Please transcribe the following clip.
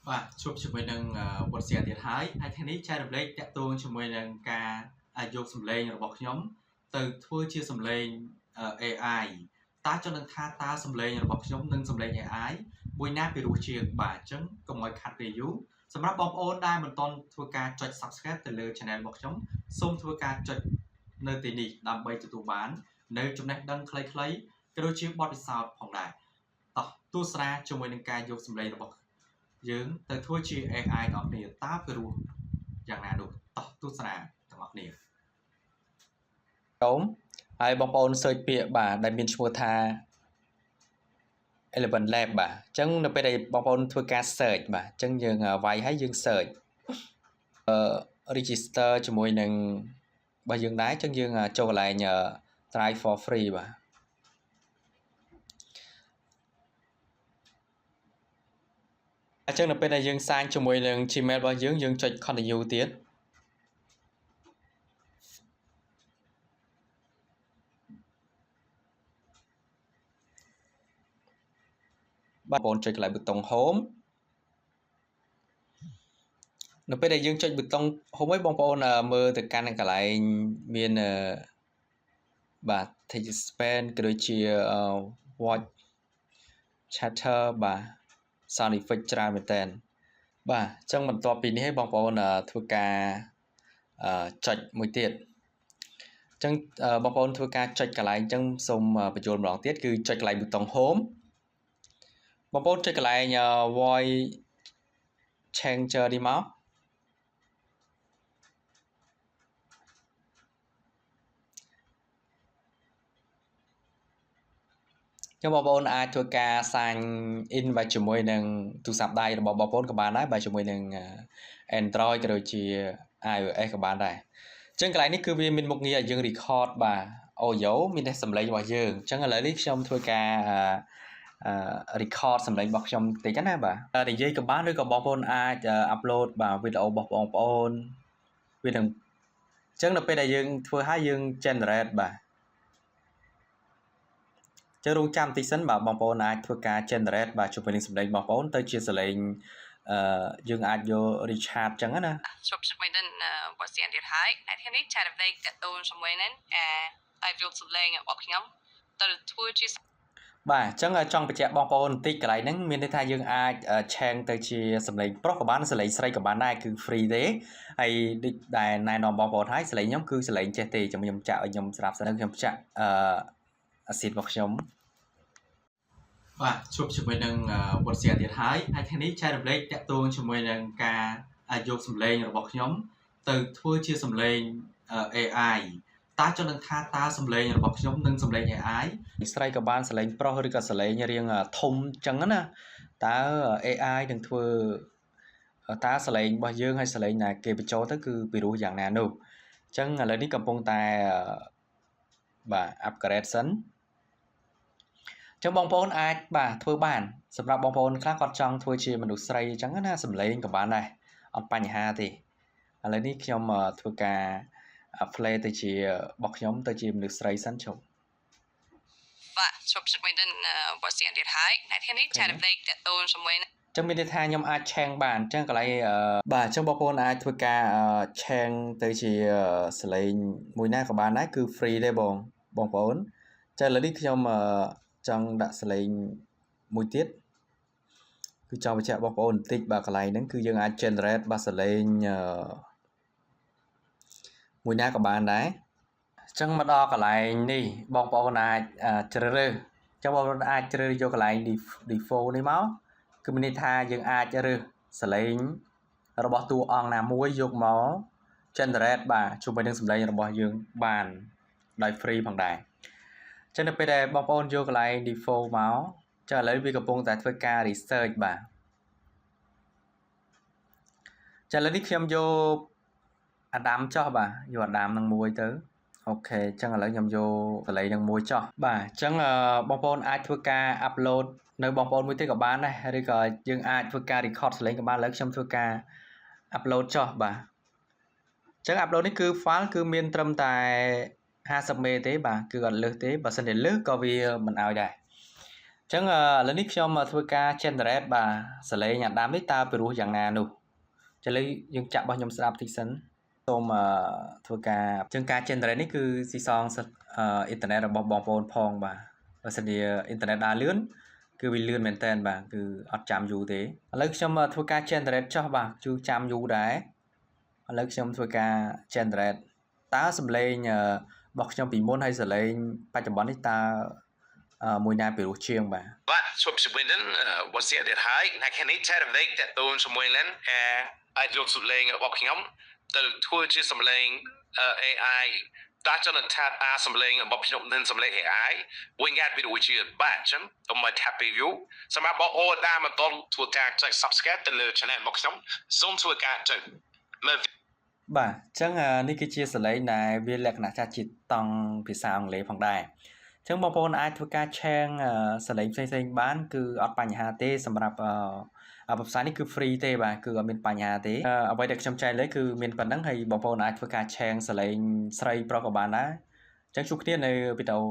បាទជួបជាមួយនឹងវត្តសៀទៀតហើយហើយថ្ងៃនេះចែករំលែកតាក់ទងជាមួយនឹងការយកសម្លេងរបស់ខ្ញុំទៅធ្វើជាសម្លេង AI តើចង់នឹងថាតើសម្លេងរបស់ខ្ញុំនិងសម្លេង AI មួយណាពិរោះជាងបាទអញ្ចឹងកុំឲ្យខាត់ពេលយូរសម្រាប់បងប្អូនដែលមិនទាន់ធ្វើការចុច Subscribe ទៅលើ Channel របស់ខ្ញុំសូមធ្វើការចុចនៅទីនេះដើម្បីទទួលបាននៅចំណេះដឹងខ្លីៗក៏ដូចជាបទពិសោធន៍ផងដែរតោះទស្សនាជាមួយនឹងការយកសម្លេងរបស់យើងទៅធ្វើជា AI ទាំងអស់គ្នាតើពិរោះយ៉ាងណានោះតោះទស្សនាទាំងអស់គ្នាហើយបងប្អូន search ពាក្យបាទដែលមានឈ្មោះថា Eleven Lab បាទអញ្ចឹងនៅពេលដែលបងប្អូនធ្វើការ search បាទអញ្ចឹងយើងវាយហើយយើង search register ជាមួយនឹងរបស់យើងដែរអញ្ចឹងយើងចូលកន្លែង try for free បាទអញ្ចឹងនៅពេលដែលយើងសាញជាមួយនឹង Gmail របស់យើងចុច continue ទៀតបងប្អូនចុចកន្លែងប៊ូតុង home នៅពេលដែលយើងចុចប៊ូតុង home ហើយបងប្អូនមើលទៅកាន់កន្លែងមានបាទ text span ក៏ដូចជា watch chatter បាទ sound effect ច្រើនមែនតើបាទអញ្ចឹងបន្ទាប់ពីនេះឲ្យបងប្អូនធ្វើការចុចមួយទៀតអញ្ចឹងបងប្អូនធ្វើការចុចកន្លែងអញ្ចឹងសូមបញ្ចូលម្ដងទៀតគឺចុចកន្លែងប៊ូតុង home បងប្អូនចុចកន្លែង voice changer នេះមកចឹងបងប្អូនអាចធ្វើការ sign in បាទជាមួយនឹងទូរស័ព្ទដៃរបស់បងប្អូនក៏បានដែរបាទជាមួយនឹង Android ក៏ដូចជា iOS ក៏បានដែរអញ្ចឹងកន្លែងនេះគឺវាមានមុខងារឲ្យយើង record បាទ audio មានតែសម្លេងរបស់យើងអញ្ចឹងឥឡូវនេះខ្ញុំធ្វើការrecord សម្លេងរបស់ខ្ញុំបន្តិចណាបាទនិយាយក៏បានឬក៏បងប្អូនអាច upload បាទវីដេអូរបស់បងប្អូនវានឹងអញ្ចឹងនៅពេលដែលយើងធ្វើហើយយើង generate បាទចឹងរងចាំបន្តិចសិនបាទបងប្អូនអាចធ្វើការ generate បាទជុំវិញនឹងសម្លេងបងប្អូនទៅជាសម្លេងយើងអាចយក Richard ចឹងណាជប់ជាមួយនឹងវត្តសៀនទៀតហើយថ្ងៃនេះចែករំលែកតទៅជាមួយនឹងអាចយកសម្លេងរបស់ខ្ញុំទៅធ្វើជាបាទអញ្ចឹងចង់បញ្ជាក់បងប្អូនបន្តិចកន្លែងហ្នឹងមានន័យថាយើងអាចឆេងទៅជាសម្លេងប្រុសក៏បានសម្លេងស្រីក៏បានដែរគឺ free ទេហើយដូចដែលណែនាំបងប្អូនហើយសម្លេងខ្ញុំគឺសម្លេងចេះទេខ្ញុំចាក់ឲ្យខ្ញុំស្រាប់សិនខ្ញុំចាក់អាស៊ីតរបស់ខ្ញុំបាទជួបជាមួយនឹងវត្តសៀនទៀតហើយថ្ងៃនេះចែករំលែកតាក់ទងជាមួយនឹងការយកសម្លេងរបស់ខ្ញុំទៅធ្វើជាសម្លេង AI តើចង់នឹងថាតើសម្លេងរបស់ខ្ញុំនិងសម្លេង AI ស្រីក៏បានសម្លេងប្រុសឬក៏សម្លេងរៀងធំចឹងណាតើ AI នឹងធ្វើតើសម្លេងរបស់យើងហើយសម្លេងណាគេបញ្ចូលទៅគឺពីរោះយ៉ាងណានោះអញ្ចឹងឥឡូវនេះកំពុងតែបាទ upgrade សិនចឹងបងប្អូនអាចបាទធ្វើបានសម្រាប់បងប្អូនខ្លះគាត់ចង់ធ្វើជាមនុស្សស្រីអញ្ចឹងណាសម្លេងក៏បានដែរអត់បញ្ហាទេឥឡូវនេះខ្ញុំធ្វើការ play ទៅជារបស់ខ្ញុំទៅជាមនុស្សស្រីសិនជប់បាទជប់ជាមួយនឹងវត្តសៀនទៀតហើយថ្ងៃនេះចែករំលែកតទៅជាមួយចឹងមានន័យថាខ្ញុំអាចឆេងបានអញ្ចឹងកន្លែងបាទអញ្ចឹងបងប្អូនអាចធ្វើការឆេងទៅជាសលេងមួយណាក៏បានដែរគឺ free ទេបងប្អូនចឹងឥឡូវនេះខ្ញុំចង់ដាក់សលេងមួយទៀតគឺចង់បញ្ជាក់បងប្អូនបន្តិចបាទកន្លែងហ្នឹងគឺយើងអាច generate បាទសលេងមួយណាក៏បានដែរអញ្ចឹងមកដល់កន្លែងនេះបងប្អូនអាចជ្រើសរើសអញ្ចឹងបងប្អូនអាចជ្រើសយកកន្លែង default នេះមកគឺមានន័យថាយើងអាចរើសសលេងរបស់តួអង្គណាមួយយកមក generate បាទជួយនឹងសម្លេងរបស់យើងបានដោយ free ផងដែរចឹងនៅពេលដែលបងប្អូនយកកន្លែង default មកចឹងឥឡូវវាកំពុងតែធ្វើការ research បាទចឹងឥឡូវនេះខ្ញុំយកអាដាមចោះបាទយកអាដាមនឹងមួយទៅអូខេចឹងឥឡូវខ្ញុំយកកន្លែងនឹងមួយចោះបាទអញ្ចឹងបងប្អូនអាចធ្វើការ upload នៅបងប្អូនមួយទៀតក៏បានដែរឬក៏យើងអាចធ្វើការ record សលេងក៏បានឥឡូវខ្ញុំធ្វើការ upload ចោះបាទអញ្ចឹង upload នេះគឺ file គឺមានត្រឹមតែ50 មេទេបាទគឺអត់លើសទេបើសិនជាលើសក៏វាមិនឲ្យដែរ ចឹងឥឡូវនេះខ្ញុំធ្វើការ generate បាទសលេងអាដាមនេះតើពីរោះយ៉ាងណានោះឥឡូវយើងចាក់របស់ខ្ញុំស្ដាប់តិចសិនសូមធ្វើការចឹងការ generate នេះគឺស៊ីសងអ៊ីនធឺណិតរបស់បងប្អូនផងបាទបើសិនជាអ៊ីនធឺណិតដើរលឿនគឺវាលឿនមែនតើបាទគឺអត់ចាំយូរទេឥឡូវខ្ញុំធ្វើការ generate ចុះបាទគឺចាំយូរដែរឥឡូវខ្ញុំធ្វើការ generate តើសំឡេងរបស់ខ្ញុំពីមុនហើយសំឡេងបច្ចុប្បន្ននេះតើមួយណាពីរោះជាងបាទបាទជប់ជំនាញវ៉ាសៀទៀតហើយអ្នកខាងនេះចែករំលែកតទៅជាមួយនឹងអាចយកសំឡេងរបស់ខ្ញុំទៅធ្វើជាសំឡេង AI តាចនថាសំឡេងរបស់ខ្ញុំនឹងសំឡេង AI វិញងាត់វីដេអូជាបាទអញ្ចឹងទៅមក happy view សម្រាប់បងអូដែលមិនទាន់ធ្វើការចុច subscribe ទៅលើ channel របស់ខ្ញុំសូមធ្វើការចុចមើលបាទអញ្ចឹងនេះគឺជាសលេងដែលវាលក្ខណៈចាស់ជាតង់ភាសាអង់គ្លេសផងដែរអញ្ចឹងបងប្អូនអាចធ្វើការឆែងសលេងផ្សេងៗបានគឺអត់បញ្ហាទេសម្រាប់ប្រផ្សាយនេះគឺ free ទេបាទគឺអត់មានបញ្ហាទេអ្វីដែលខ្ញុំចែកលេខគឺមានប៉ុណ្្នឹងហើយបងប្អូនអាចធ្វើការឆែងសលេងស្រីប្រុសក៏បានដែរអញ្ចឹងជួបគ្នានៅវីដេអូ